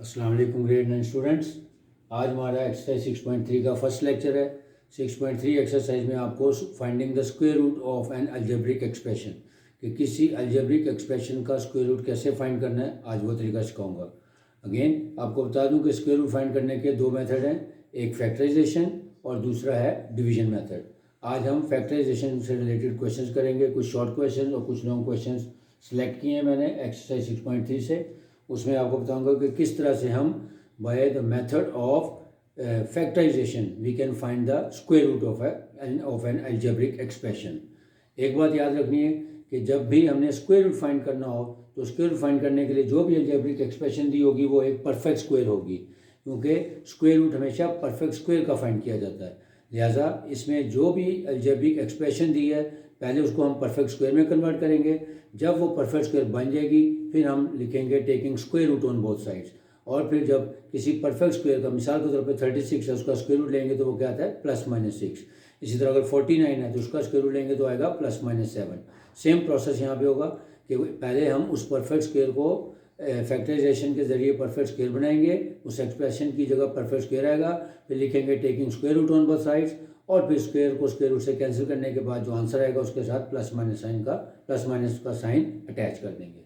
अस्सलाम वालेकुम grade 9 students. आज हमारा एक्सरसाइज 6.3 का फर्स्ट लेक्चर है। 6.3 एक्सरसाइज में आपको finding the square root of an algebraic expression कि किसी अलजेब्रिक एक्सप्रेशन का स्क्वायर रूट कैसे फाइंड करना है, आज वो तरीका सिखाऊंगा। अगेन आपको बता दूं कि स्क्वायर रूट फाइंड करने के दो मेथड हैं, एक फैक्टराइजेशन और दूसरा है डिवीजन मेथड। आज हम फैक्टराइजेशन से रिलेटेड क्वेश्चंस करेंगे, कुछ शॉर्ट क्वेश्चन और कुछ लॉन्ग क्वेश्चन सेलेक्ट किए हैं मैंने एक्सरसाइज 6.3 से। उसमें आपको बताऊंगा कि किस तरह से हम by the method of factorisation we can find the square root of an algebraic expression. एक बात याद रखनी है कि जब भी हमने स्क्वायर रूट फाइंड करना हो तो स्क्वायर रूट फाइंड करने के लिए जो भी अलजेब्रिक एक्सप्रेशन दी होगी वो एक परफेक्ट स्क्वायर होगी, क्योंकि स्क्वायर रूट हमेशा परफेक्ट स्क्वायर का फाइंड किया जाता है। लिहाजा इसमें जो भी अलजेब्रिक एक्सप्रेशन दी है पहले उसको हम परफेक्ट स्क्वायर में कन्वर्ट करेंगे। जब वो परफेक्ट स्क्वायर बन जाएगी फिर हम लिखेंगे taking square root on both sides. और फिर जब किसी परफेक्ट स्क्वायर का, मिसाल के तौर पे 36 है, उसका स्क्वायर रूट लेंगे तो वो क्या आता है +-6। इसी तरह अगर 49 है तो उसका स्क्वायर रूट लेंगे तो आएगा +-7। सेम प्रोसेस यहाँ पे होगा कि पहले हम उस परफेक्ट स्क्वायर को फैक्टराइजेशन के जरिए परफेक्ट स्क्वायर बनाएंगे, उस एक्सप्रेशन की जगह परफेक्ट स्क्वायर आएगा, फिर लिखेंगे taking square root on both sides, और फिर स्क्वायर को स्क्वायर रूट से कैंसिल करने के बाद जो आंसर आएगा उसके साथ प्लस का साइन अटैच कर देंगे।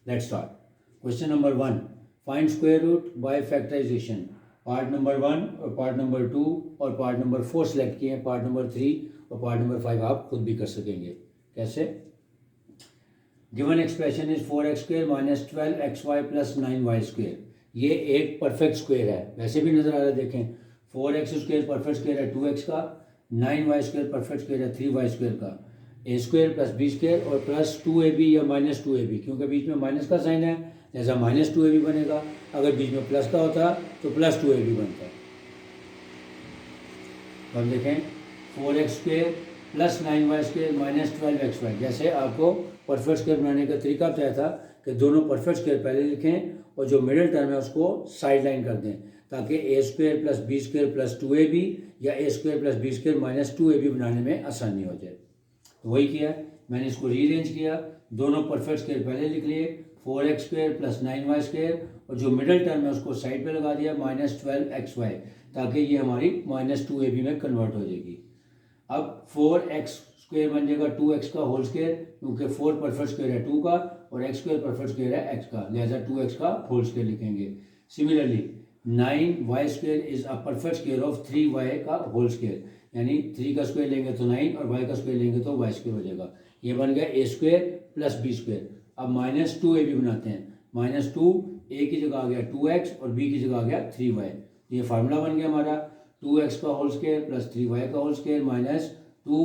Let's start. Question number 1, find square root by factorisation. Part number 1 और पार्ट नंबर 2 और पार्ट नंबर 4 सेलेक्ट किए हैं, पार्ट नंबर 3 और पार्ट नंबर 5 आप खुद भी कर सकेंगे। कैसे? Given expression is 4x² - 12xy + 9y²। ये एक परफेक्ट स्क्वायर है, वैसे भी नजर आ रहा है, देखें 4x² परफेक्ट स्क्वायर है 2x का, 9y² परफेक्ट स्क्वायर है 3y² का, a² + b² और +2ab या -2ab, क्योंकि बीच में माइनस का साइन है जैसा -2ab बनेगा। अगर बीच में प्लस का होता तो +2ab बनता। अब देखें 4x² + 9y² - 12xy। जैसे आपको परफेक्ट स्क्वायर बनाने का तरीका बताया था कि दोनों परफेक्ट स्क्वायर पहले लिखें और जो मिडिल टर्म है उसको साइड लाइन कर दें, ताकि a² + b² + 2ab या a² + b² - 2ab बनाने में आसानी हो जाए। तो वही किया, मैंने इसको रीअरेंज किया, दोनों परफेक्ट स्क्वायर पहले लिख लिए, 4x² + 9y² और जो मिडिल टर्म है उसको साइड पे लगा दिया -12xy, ताकि ये हमारी -2ab में कन्वर्ट हो जाएगी। अब 4x² बन जाएगा 2x का होल स्क्वायर, क्योंकि 4 परफेक्ट स्क्वायर है 2 का और x² परफेक्ट स्क्वायर है x का, लिहाजा 2x का होल स्क्वायर लिखेंगे। Similarly 9y² is a perfect square of 3y का होल स्क्वायर, यानी 3 का स्क्वायर लेंगे तो 9 और y का स्क्वायर लेंगे तो y² हो जाएगा। ये बन गया a² + b²। अब -2ab बनाते हैं, -2 a की जगह आ गया 2x और b की जगह आ गया 3y। ये फार्मूला बन गया हमारा 2x का होल स्क्वायर + 3y का होल स्क्वायर -2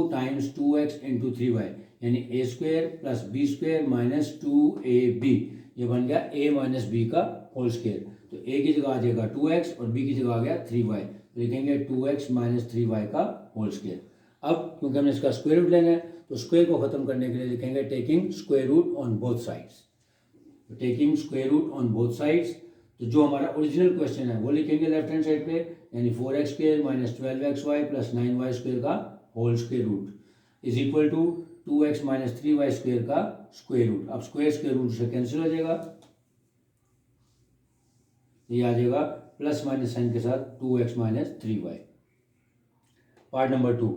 × 2x × 3y, यानी a² + b² - 2ab। ये बन गया a - b का होल स्क्वायर। तो a की जगह आ जाएगा 2x और b की जगह आ गया 3y, तो लिखेंगे 2x - 3y का होल स्क्वायर। अब क्योंकि हमने इसका स्क्वायर रूट लेना है तो स्क्वायर को खत्म करने के लिए लिखेंगे taking square root on both sides. Taking square root on both sides, तो जो हमारा ओरिजिनल क्वेश्चन है वो लिखेंगे लेफ्ट हैंड साइड पे, यानी 4x² - 12xy + 9y² का whole square root is equal to 2x - 3y² का स्क्वायर रूट। अब स्क्वायर रूट से कैंसिल हो जाएगा, ये आ जाएगा प्लस माइनस साइन के साथ 2x - 3y। Part number 2,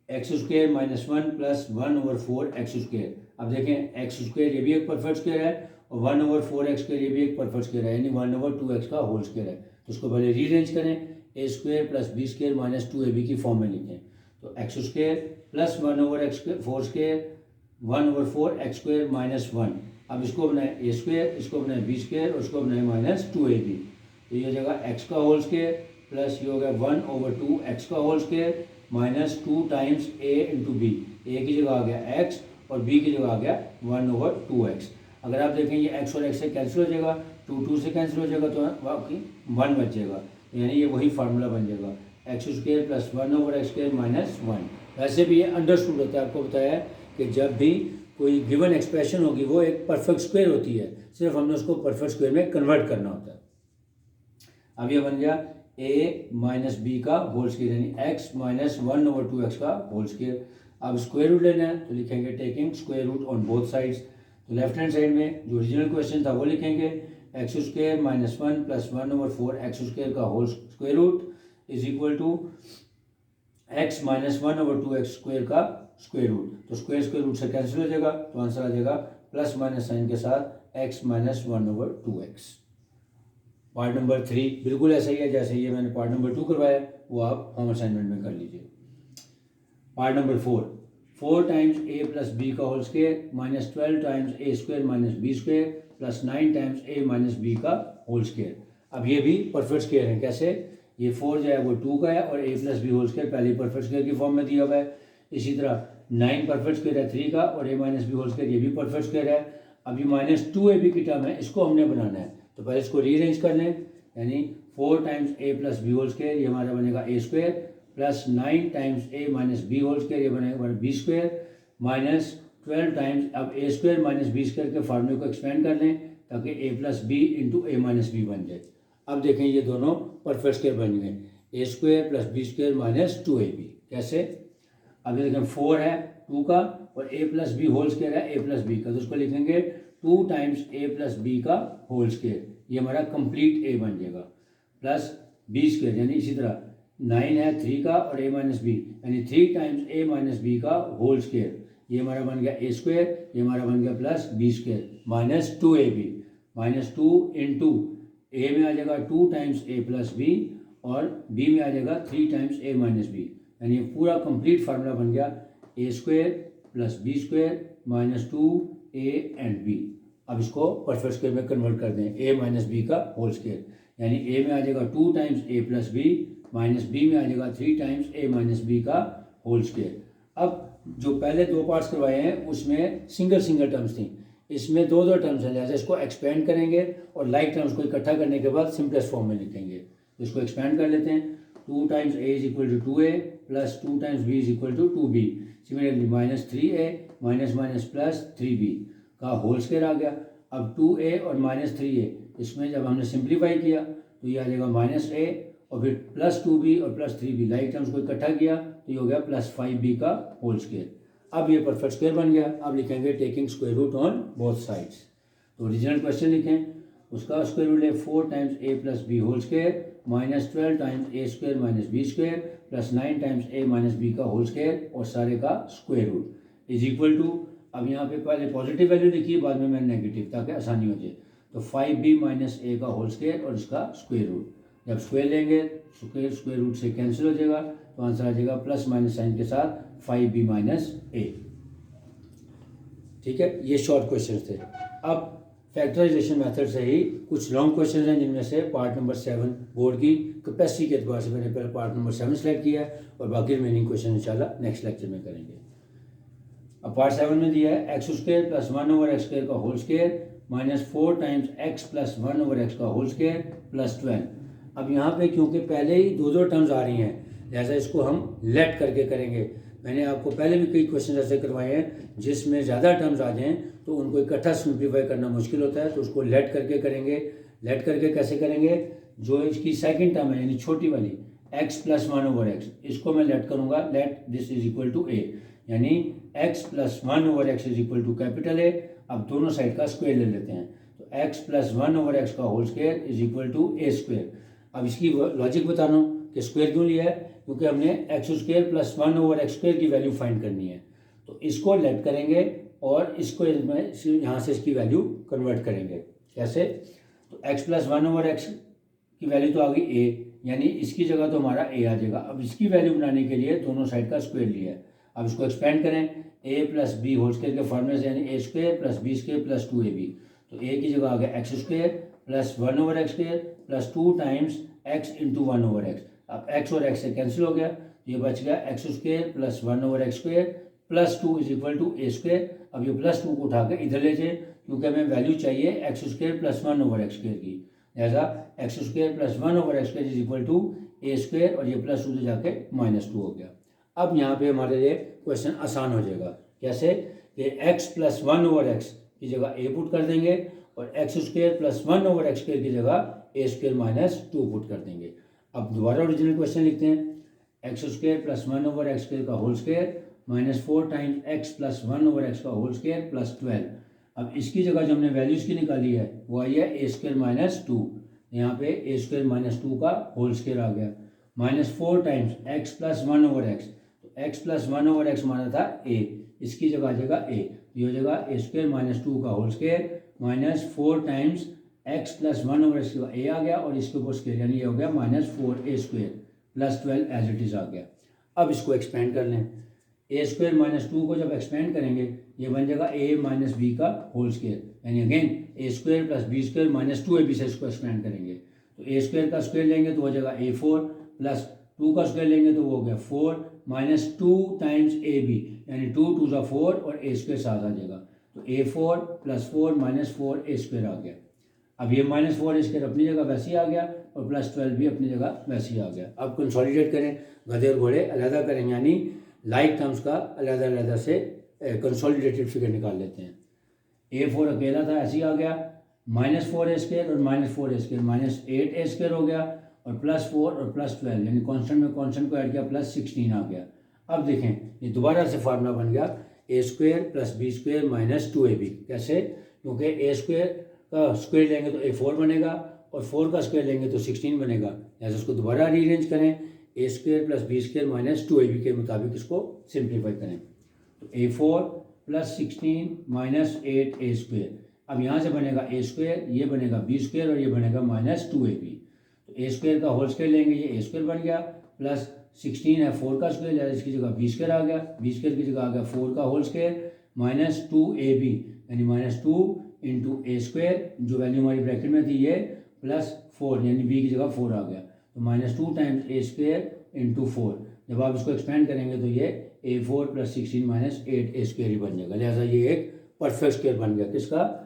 x² - 1 + 1/4x²। अब देखें x² ये भी एक परफेक्ट स्क्वायर है और 1/4x² ये भी एक परफेक्ट स्क्वायर है, यानी 1/2x का होल स्क्वायर है। तो उसको पहले रीअरेंज करें, a² + b² - 2ab की फॉर्म में लिखें। तो x² + 1/4x² 1/4x² - 1। अब इसको बनाए a², इसको बनाए b² और इसको बनाए -2ab। तो ये हो जाएगा x का होल स्क्वायर प्लस ये हो गया 1/2x का whole square -2 times a × b। a की जगह आ गया x और b की जगह आ गया 1/2x। अगर आप देखें ये x और x से कैंसिल हो जाएगा, 2 से कैंसिल हो जाएगा तो बाकी 1 बच जाएगा, यानी ये वही फार्मूला बन जाएगा x² + 1/x² - 1। वैसे भी ये अंडरस्टूड होता है, आपको बताया है कि जब भी कोई गिवन एक्सप्रेशन होगी वो एक परफेक्ट स्क्वायर होती है, सिर्फ हमने उसको परफेक्ट स्क्वायर में कन्वर्ट करना होता है। अब ये बन गया a - b का होल स्क्वायर, यानी x - 1/2x का होल स्क्वायर। अब स्क्वायर रूट लेना है तो लिखेंगे taking square root on both sides. तो लेफ्ट हैंड साइड में जो ओरिजिनल क्वेश्चन था वो लिखेंगे x square minus 1 plus 1/4 x square का whole square root is equal to x minus 1/2 x square का स्क्वायर रूट। तो स्क्वायर रूट से कैंसिल हो जाएगा, तो आंसर आ जाएगा प्लस माइनस साइन के साथ x minus 1/2 x. Part number 3 बिल्कुल ऐसा ही है जैसे ये मैंने पार्ट नंबर 2 करवाया, वो आप होम असाइनमेंट में कर लीजिए। Part number 4 times A plus B का whole square minus 12 times A square minus B square plus 9 times A minus B का होल स्क्वायर। अब ये भी परफेक्ट स्क्वायर है। कैसे? ये 4 जो है वो 2 का है और A plus B whole square पहले परफेक्ट स्क्वायर की फॉर्म में दिया हुआ है। इसी तरह 9 परफेक्ट स्क्वायर है 3 का और ए माइनस बी होल स्क्वायर ये भी परफेक्ट स्क्वायर है। अब ये माइनस 2ab की टर्म है, इसको हमने बनाना है, तो पहले इसको रीअरेंज कर लें। यानी 4 times A plus B whole square ये हमारा बनेगा ए square plus 9 times A minus B whole square ये बनेगा हमारा बी स्क्वायर माइनस 12 टाइम्स, अब ए स्क्वायर माइनस बी स्क्वायर के फार्मूले को एक्सपेंड कर लें ताकि ए plus B into A minus B बन जाए। अब देखें ये दोनों परफेक्ट स्क्वायर बन गए, A square plus B square minus 2ab। कैसे? अब देखें 4 है 2 का और A plus B whole square है ए प्लस बी का, तो उसको लिखेंगे 2 टाइम्स ए प्लस बी का होल स्क्वायर, ये हमारा कंप्लीट ए बन जाएगा प्लस बी स्क्वायर। यानी इसी तरह 9 है 3 का और ए माइनस बी यानी 3 टाइम्स ए माइनस बी का होल स्क्वायर, ये हमारा बन गया ए स्क्वायर, ये हमारा बन गया plus B square minus 2ab minus 2 into A में आ जाएगा 2 टाइम्स ए प्लस बी और बी में आ जाएगा 3 टाइम्स ए माइनस बी, यानी पूरा कंप्लीट फार्मूला बन गया A square plus B square minus 2a and B. अब इसको परफेक्ट स्क्वायर में कन्वर्ट कर दें, ए माइनस बी का होल स्क्वायर, यानी ए में आ जाएगा 2 times A plus B minus B में आ जाएगा 3 टाइम्स ए माइनस बी का होल स्क्वायर। अब जो पहले 2 पार्ट्स करवाए हैं उसमें सिंगल टर्म्स थी, इसमें 2 टर्म्स हैं, जैसे इसको एक्सपेंड करेंगे और लाइक टर्म्स को इकट्ठा करने के बाद सिंपलेस्ट फॉर्म में लिखेंगे। तो इसको एक्सपेंड कर लेते हैं, 2 times A is equal to 2a plus 2 times B is equal to 2b, similarly minus 3a minus minus plus 3b का होल स्क्वायर आ गया। अब 2a और माइनस 3a इसमें जब हमने सिंप्लीफाई किया तो ये आ जाएगा माइनस a और फिर प्लस 2b और प्लस 3b, लाइक टर्म्स को इकट्ठा किया तो ये हो गया प्लस 5b का होल स्क्वायर। अब ये परफेक्ट स्क्वायर बन गया। अब लिखेंगे taking square root on both sides. तो ओरिजिनल क्वेश्चन लिखें, उसका स्क्वायर रूट है 4 times A plus B whole square minus 12 times A square minus B square plus 9 times A minus B का होल स्क्वायर और सारे का square root is equal to, अब यहाँ पे पहले पॉजिटिव वैल्यू लिखी बाद में मैंने नेगेटिव ताकि आसानी हो जाए, तो 5b माइनस ए का होल स्क्वायर और इसका स्क्वायर रूट। जब स्क्वायर लेंगे स्क्वायर रूट से कैंसिल हो जाएगा तो आंसर आ जाएगा प्लस माइनस साइन के साथ 5b माइनस ए। ठीक है, ये शॉर्ट क्वेश्चन थे। अब फैक्टराइजेशन मेथड से ही कुछ लॉन्ग क्वेश्चन हैं, जिनमें से पार्ट नंबर 7 बोर्ड की कैपेसिटी के एतबार से मैंने पहले पार्ट नंबर 7 सेलेक्ट किया है और बाकी रिमेनिंग क्वेश्चन इंशाल्लाह नेक्स्ट लेक्चर में करेंगे। अब पार्ट 7 में दिया है x square plus 1/x square का whole square minus 4 times x plus 1/x का होल स्क्वायर प्लस 12। अब यहाँ पे क्योंकि पहले ही 2 टर्म्स आ रही हैं, लिहाजा इसको हम लेट करके करेंगे। मैंने आपको पहले भी कई क्वेश्चन ऐसे करवाए हैं जिसमें ज़्यादा टर्म्स आ जाएं तो उनको इकट्ठा सिंप्लीफाई करना मुश्किल होता है, तो उसको लेट करके करेंगे। लेट करके कैसे करेंगे? जो इसकी सेकंड टर्म है यानी छोटी वाली x प्लस 1/x, इसको मैं लेट करूँगा, let this is equal to a, यानी x plus 1/x is equal to capital A। अब दोनों साइड का स्क्वायर ले लेते हैं, तो x प्लस 1/x का whole square is equal to a square. अब इसकी लॉजिक बता रहा हूँ कि स्क्वायर क्यों लिया है, क्योंकि हमने x square plus 1/x square की वैल्यू फाइंड करनी है, तो इसको लेट करेंगे और इसको में यहाँ से इसकी वैल्यू कन्वर्ट करेंगे। कैसे? तो x प्लस 1/x की वैल्यू तो आ गई a, यानी इसकी जगह तो हमारा a आ जाएगा। अब इसकी वैल्यू बनाने के लिए दोनों साइड का स्क्वायर लिया है। अब इसको एक्सपेंड करें a plus B whole square के फॉर्मूले से, यानी a square plus B square plus 2ab, तो a की जगह आ गया X square plus 1/x square plus 2 times x into 1/x। अब x और x से कैंसिल हो गया, ये बच गया X square plus 1/x square plus 2 is equal to a square. अब ये प्लस 2 को उठा के इधर ले जाए, क्योंकि हमें वैल्यू चाहिए x square plus 1/x square की, लिहाजा X square plus 1/x square is equal to a square और ये प्लस 2 से जाके -2 हो गया। अब यहाँ पे हमारे लिए क्वेश्चन आसान हो जाएगा। कैसे? कि x प्लस 1/x की जगह a पुट कर देंगे और x square plus 1/x square की जगह a स्क्वायर माइनस 2 पुट कर देंगे। अब दोबारा ओरिजिनल क्वेश्चन लिखते हैं, x square plus 1/x square का whole square minus 4 times x plus 1/x का होल स्क्वायर प्लस 12। अब इसकी जगह जो हमने वैल्यूज़ की निकाली है वो आई है ए स्क्वायर माइनस टू, यहाँ पे ए स्क्वायर माइनस टू का होल स्क्वायर आ गया, -4 टाइम्स एक्स प्लस 1/x, तो x प्लस 1/x माना था a, इसकी जगह आ जाएगा a, ये हो जाएगा ए स्क्वायर माइनस टू का whole square -4 times x plus 1/x का a आ गया और इसके ऊपर स्क्वायर यानी ये हो गया -4a square plus 12 as it is आ गया। अब इसको एक्सपेंड कर लें, ए स्क्वायर माइनस टू को जब एक्सपेंड करेंगे ये बन जाएगा a माइनस बी का होल स्क्वायर, यानी again A square plus B square minus 2ab से इसको एक्सपेंड करेंगे, तो ए स्क्वायर का स्क्वायर लेंगे तो हो जाएगा a4 प्लस 2 का स्क्वायर लेंगे तो वो हो गया 4 माइनस 2 टाइम्स ab, यानी 2 2 ज़ा 4 और a स्क्वायर साथ आ जाएगा, तो a4 plus 4 minus 4a square आ गया। अब ये -4 स्क्वायर अपनी जगह वैसे ही आ गया और प्लस 12 भी अपनी जगह वैसे ही आ गया। अब कंसोलिडेट करें, गधे और घोड़े अलहदा करें, यानी लाइक टर्म्स का अलहदा से कंसोलिडेटेड फिगर निकाल लेते हैं। a4 अकेला था ऐसे ही आ गया, -4a स्क्वायर और -4a स्क्वायर -8a स्क्वायर हो गया और +4 और +12 यानी कांस्टेंट में कांस्टेंट को ऐड किया +16 आ गया। अब देखें ये दोबारा से फार्मूला बन गया a square plus B square minus 2ab, कैसे? क्योंकि a स्क्वायर का स्क्वायर लेंगे तो a4 बनेगा और 4 का स्क्वायर लेंगे तो 16 बनेगा, जैसे उसको दोबारा रीअरेंज करें, a square plus B square minus 2ab के मुताबिक इसको सिंप्लीफाई करें, तो a4 plus 16 minus 8a square. अब यहाँ से बनेगा a स्क्वायर, ये बनेगा b स्क्वायर और ये बनेगा -2ab, तो a स्क्वायर का होल स्क्वायर लेंगे, ये a स्क्वायर बन गया प्लस 16 है 4 का स्क्वायर, जैसे इसकी जगह b स्क्वायर आ गया, b स्क्वायर की जगह आ गया 4 का होल स्क्वायर -2ab यानी -2 इंटू a स्क्वायर, जो वैल्यू हमारी ब्रैकेट में थी ये +4 यानी b की जगह 4 आ गया, तो -2 टाइम्स a स्क्वायर इंटू 4। जब आप इसको एक्सपेंड करेंगे तो ये a4 plus 16 minus 8a square ही बन जाएगा, लिहाजा ये एक परफेक्ट स्क्वायर बन गया, किसका?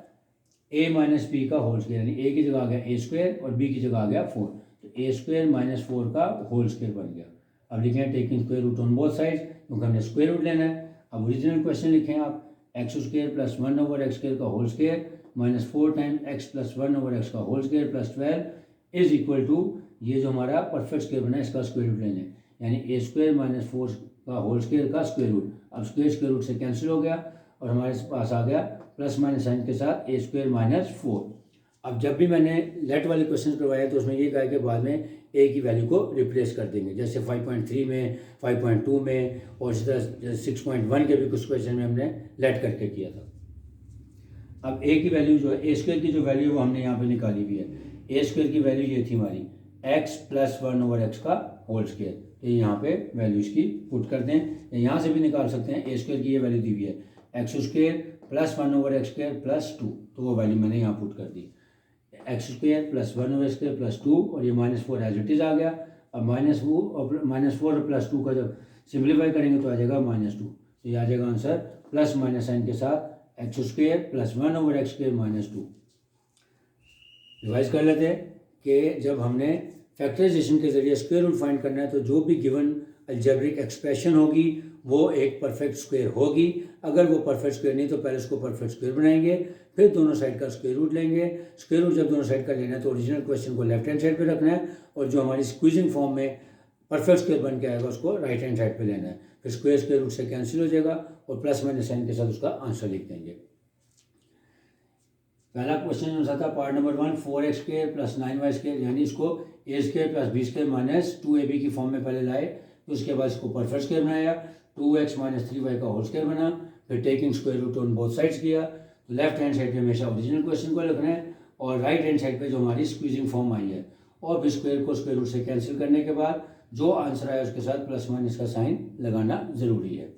a माइनस बी का होल स्क्वायर, यानी a की जगह आ गया a स्क्वायर और b की जगह आ गया 4, तो a स्क्वायर माइनस 4 का होल स्क्वायर बन गया। अब लिखें taking square root on both side, क्योंकि हमने स्क्वायर रूट लेना है। अब ओरिजिनल क्वेश्चन लिखें आप, x square plus 1/x square का whole square -4 times x plus 1/x का whole square plus 12 is equal to, ये जो हमारा परफेक्ट स्क्वायर बना है इसका स्क्वायर रूट ले लें, यानी a स्क्वायर माइनस 4 का होल स्क्वायर का स्क्वायर रूट। अब स्क्वायर रूट से कैंसिल हो गया और हमारे पास आ गया प्लस माइनस साइन के साथ a स्क्वायर माइनस 4। अब जब भी मैंने लेट वाले क्वेश्चन करवाए तो उसमें ये कहा कि बाद में a की वैल्यू को रिप्लेस कर देंगे, जैसे 5.3 में, 5.2 में और इसी तरह 6.1 के भी कुछ क्वेश्चन में हमने लेट करके किया था। अब a की वैल्यू जो है, a स्क्वायर की जो वैल्यू है वो हमने यहाँ पे निकाली हुई है। a स्क्वायर की वैल्यू ये थी हमारी x प्लस 1/x का होल स्क्वायर, तो यहाँ पे वैल्यू इसकी पुट कर दें, यहाँ से भी निकाल सकते हैं। a स्क्वायर की ये वैल्यू दी हुई है x square plus 1/x square plus 2, तो वो वैल्यू मैंने यहाँ पुट कर दी, x square plus 1/x square plus 2 और ये -4 एज इट इज़ आ गया। अब -4 और प्लस 2 का जब सिंप्लीफाई करेंगे तो आ जाएगा -2, तो ये आ जाएगा आंसर प्लस माइनस साइन के साथ x square plus 1/x square -2। Revise कर लेते हैं कि जब हमने फैक्टराइजेशन के जरिए स्क्वायर रूट फाइंड करना है तो जो भी गिवन अलजेब्रिक एक्सप्रेशन होगी वो एक परफेक्ट स्क्वायर होगी। अगर वो परफेक्ट स्क्वायर नहीं तो पहले उसको परफेक्ट स्क्वायर बनाएंगे, फिर दोनों साइड का स्क्वायर रूट लेंगे। स्क्वायर रूट जब दोनों साइड का लेना है तो ओरिजिनल क्वेश्चन को लेफ्ट हैंड साइड पे रखना है और जो हमारी स्क्वीजिंग फॉर्म में परफेक्ट स्क्वायर बन के आएगा उसको राइट हैंड साइड पे लेना है, फिर स्क्वायर रूट से कैंसिल हो जाएगा और प्लस माइनस साइन के साथ उसका आंसर लिख देंगे। पहला क्वेश्चन जो था part number 1, 4x square plus 9y square, यानी इसको a square plus b square minus 2ab की फॉर्म में पहले लाए, तो उसके बाद इसको परफेक्ट स्क्वायर बनाया, 2x माइनस 3y का होल स्क्वायर बना, फिर taking square root on both sides किया। तो लेफ्ट हैंड साइड पे हमेशा ओरिजिनल क्वेश्चन को लिखना है और राइट हैंड साइड पे जो हमारी स्क्वीजिंग फॉर्म आई है, और फिर स्क्वायर को स्क्वायर रूट से कैंसिल करने के बाद जो आंसर आया उसके साथ प्लस माइनस का साइन लगाना ज़रूरी है।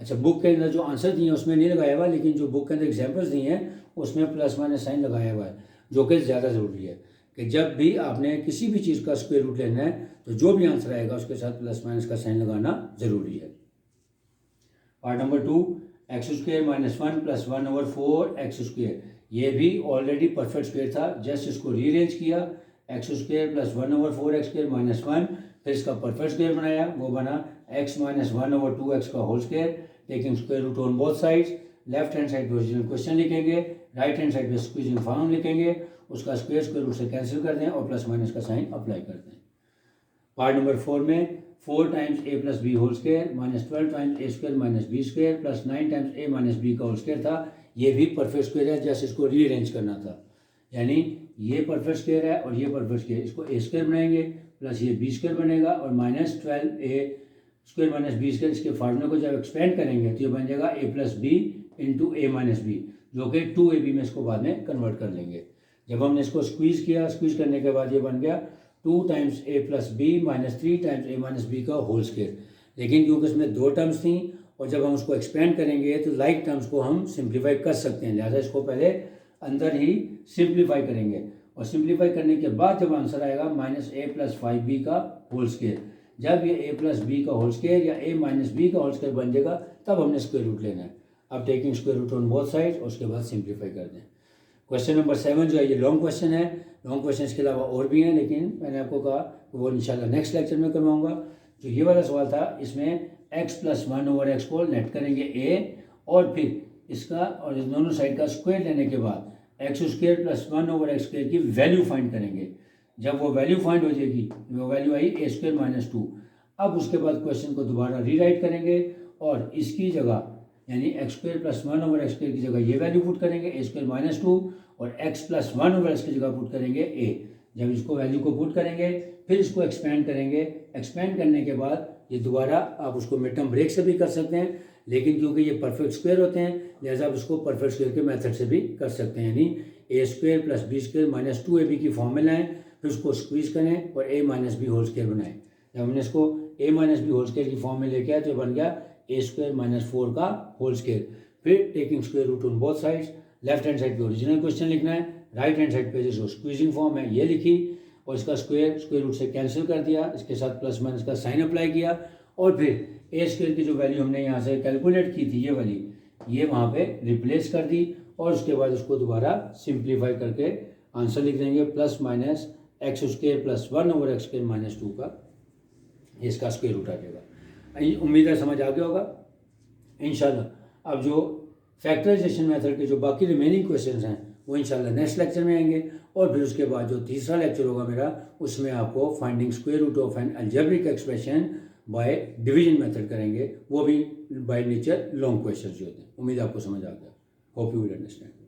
अच्छा, बुक के अंदर जो आंसर दिए हैं उसमें नहीं लगाया हुआ, लेकिन जो बुक के अंदर एग्जाम्पल्स दिए हैं उसमें प्लस माइनस साइन लगाया हुआ है, जो कि ज़्यादा ज़रूरी है कि जब भी आपने किसी भी चीज़ का स्क्वायर रूट लेना है तो जो भी आंसर आएगा उसके साथ प्लस माइनस का साइन लगाना ज़रूरी है। Part number 2, x square minus 1 plus 1/4 square, ये भी ऑलरेडी परफेक्ट स्क्वायर था, जस्ट इसको रीअरेंज किया, x square plus 1/4 square minus 1, फिर इसका परफेक्ट स्क्वायर बनाया, वो बना x माइनस 1/2x का whole square, taking square root on both sides. Left hand side पे ओरिजिनल क्वेश्चन लिखेंगे, राइट हैंड साइड पे स्क्वीजिंग फॉर्म लिखेंगे, उसका स्क्वायर रूट से कैंसिल कर दें और प्लस माइनस का साइन अप्लाई कर दें। पार्ट नंबर 4 में 4 times a plus B whole square minus 12 times a square minus B square plus 9 times a minus B का होल स्क्वायर था, ये भी परफेक्ट स्क्वायर है, जैसे इसको रीअरेंज करना था। यानी ये परफेक्ट स्क्वायर है और ये परफेक्ट स्क्वायर, इसको ए स्क्वायर बनाएंगे प्लस ये बी स्क्वायर बनेगा और minus 12a square minus B square, इसके फार्मूले को जब एक्सपेंड करेंगे तो ये बन जाएगा a plus B into A minus B, जो कि 2ab में इसको बाद में कन्वर्ट कर लेंगे। जब हमने इसको स्क्वीज़ किया, स्क्वीज़ करने के बाद ये बन गया 2 times a plus B minus 3 times a minus B का होल स्क्वायर। लेकिन क्योंकि इसमें दो टर्म्स थी और जब हम उसको एक्सपेंड करेंगे तो लाइक टर्म्स को हम सिंप्लीफाई कर सकते हैं, लिहाजा इसको पहले अंदर ही सिंप्लीफाई करेंगे और सिंप्लीफाई करने के बाद जब आंसर आएगा माइनस a प्लस 5b का होल स्क्वायर, जब ये a प्लस बी का होल स्क्वायर या a माइनस बी का होल स्क्वायर बन जाएगा तब हमने स्क्वायर रूट लेना है। अब taking square root on both side और उसके बाद सिंप्लीफाई कर दें। क्वेश्चन नंबर 7 जो है ये लॉन्ग क्वेश्चन है। लॉन्ग क्वेश्चन के अलावा और भी हैं, लेकिन मैंने आपको कहा वो इंशाल्लाह नेक्स्ट लेक्चर में करवाऊंगा। जो ये वाला सवाल था इसमें x प्लस 1 ओवर एक्स को लेट करेंगे a और फिर इसका और इस दोनों साइड का स्क्वायर लेने के बाद x square plus 1 over x square की वैल्यू फाइंड करेंगे। जब वो वैल्यू फाइंड हो जाएगी, वो value I a square minus 2। अब उसके बाद क्वेश्चन को दोबारा रीराइट करेंगे और इसकी जगह यानी x square plus 1 over x square की जगह ये वैल्यू पुट करेंगे a स्क्वायर माइनस 2 और x प्लस 1 ओवर एक्स की जगह पुट करेंगे a। जब इसको वैल्यू को पुट करेंगे फिर इसको एक्सपेंड करेंगे। एक्सपेंड करने के बाद ये दोबारा आप उसको मिड टर्म ब्रेक से भी कर सकते हैं, लेकिन क्योंकि ये परफेक्ट स्क्वायर होते हैं लिहाजा आप इसको परफेक्ट स्क्वायर के मेथड से भी कर सकते हैं। यानी a square plus B square minus 2ab की फॉर्म में लाएँ, फिर उसको स्क्वीज़ करें और a minus B whole square बनाएं। जब हमने इसको a minus B whole square की फॉर्म में लेके आए तो बन गया a स्क्वायर माइनस 4 का होल स्क्वायर। फिर taking square root on both sides, left hand side पे ओरिजिनल क्वेश्चन लिखना है, राइट हैंड साइड पे जो स्क्वीजिंग फॉर्म है ये लिखी और इसका स्क्वायर रूट से कैंसिल कर दिया, इसके साथ प्लस माइनस का साइन अप्लाई किया और फिर a स्क्वायर की जो वैल्यू हमने यहाँ से कैलकुलेट की थी ये वाली, ये वहाँ पे रिप्लेस कर दी और उसके बाद उसको दोबारा सिंप्लीफाई करके आंसर लिख देंगे plus minus x square plus 1 over x square minus 2 का इसका स्क्वायर रूट आ जाएगा। उम्मीद है समझ आ गया होगा इंशाल्लाह। अब जो फैक्टराइजेशन मेथड के जो बाकी रिमेनिंग क्वेश्चंस हैं वो इंशाल्लाह नेक्स्ट लेक्चर में आएंगे और फिर उसके बाद जो तीसरा लेक्चर होगा मेरा उसमें आपको finding square root of an algebraic expression by division method करेंगे, वो भी बाय नेचर लॉन्ग क्वेश्चंस जो होते हैं। उम्मीद आपको समझ आ गया। Hope you will understand.